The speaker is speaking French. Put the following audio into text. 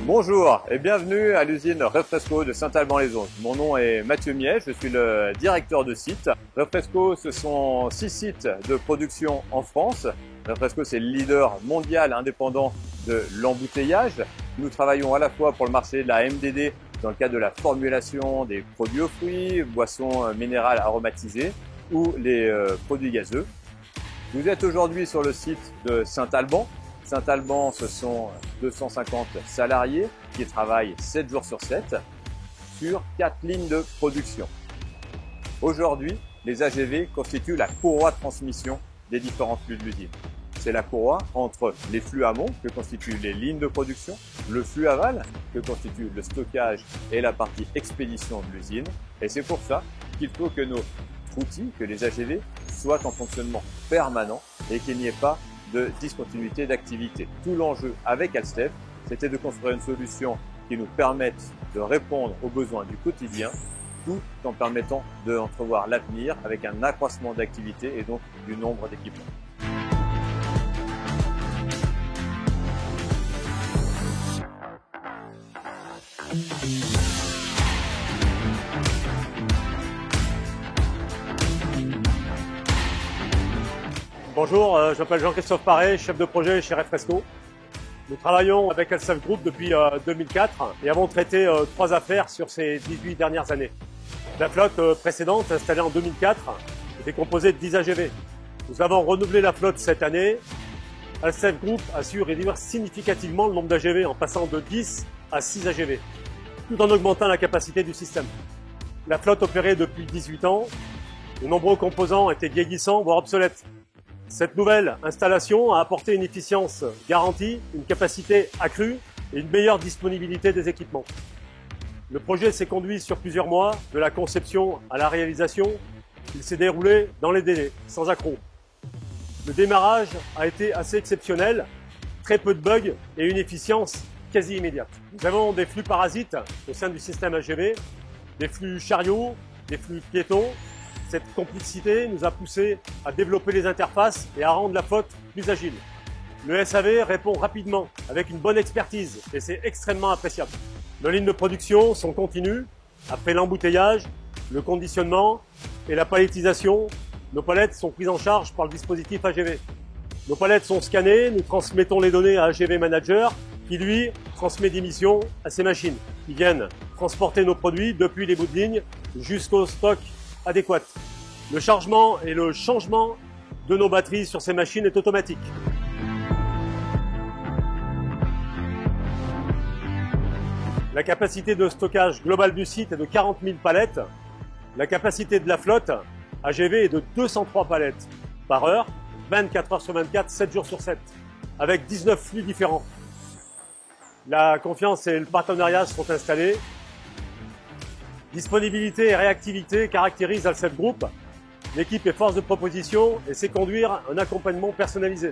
Bonjour et bienvenue à l'usine Refresco de Saint-Alban-les-Eaux. Mon nom est Mathieu Miet, je suis le directeur de site. Refresco, ce sont 6 sites de production en France. Refresco, c'est le leader mondial indépendant de l'embouteillage. Nous travaillons à la fois pour le marché de la MDD dans le cadre de la formulation des produits aux fruits, boissons minérales aromatisées ou les produits gazeux. Vous êtes aujourd'hui sur le site de Saint-Alban. Saint-Alban, ce sont 250 salariés qui travaillent 7 jours sur 7 sur 4 lignes de production. Aujourd'hui, les AGV constituent la courroie de transmission des différents flux de l'usine. C'est la courroie entre les flux amont que constituent les lignes de production, le flux aval que constitue le stockage et la partie expédition de l'usine. Et c'est pour ça qu'il faut que nos outils, que les AGV, soient en fonctionnement permanent et qu'il n'y ait pas de discontinuité d'activité. Tout l'enjeu avec Alstef, c'était de construire une solution qui nous permette de répondre aux besoins du quotidien, tout en permettant d'entrevoir l'avenir avec un accroissement d'activité et donc du nombre d'équipements. Bonjour, je m'appelle Jean-Christophe Paré, chef de projet chez Refresco. Nous travaillons avec Alstef Group depuis 2004 et avons traité 3 affaires sur ces 18 dernières années. La flotte précédente, installée en 2004, était composée de 10 AGV. Nous avons renouvelé la flotte cette année. Alstef Group a su réduire significativement le nombre d'AGV en passant de 10 à 6 AGV, tout en augmentant la capacité du système. La flotte opérait depuis 18 ans. De nombreux composants étaient vieillissants, voire obsolètes. Cette nouvelle installation a apporté une efficience garantie, une capacité accrue et une meilleure disponibilité des équipements. Le projet s'est conduit sur plusieurs mois, de la conception à la réalisation. Il s'est déroulé dans les délais, sans accroc. Le démarrage a été assez exceptionnel, très peu de bugs et une efficience quasi immédiate. Nous avons des flux parasites au sein du système AGV, des flux chariots, des flux piétons. Cette complexité nous a poussé à développer les interfaces et à rendre la flotte plus agile. Le SAV répond rapidement avec une bonne expertise et c'est extrêmement appréciable. Nos lignes de production sont continues. Après l'embouteillage, le conditionnement et la palettisation, nos palettes sont prises en charge par le dispositif AGV. Nos palettes sont scannées, nous transmettons les données à AGV Manager qui, lui, transmet des missions à ses machines qui viennent transporter nos produits depuis les bouts de ligne jusqu'au stock adéquat. Le chargement et le changement de nos batteries sur ces machines est automatique. La capacité de stockage globale du site est de 40 000 palettes. La capacité de la flotte AGV est de 203 palettes par heure, 24 heures sur 24, 7 jours sur 7, avec 19 flux différents. La confiance et le partenariat sont installés. Disponibilité et réactivité caractérisent Alstef Group. L'équipe est force de proposition et sait conduire un accompagnement personnalisé.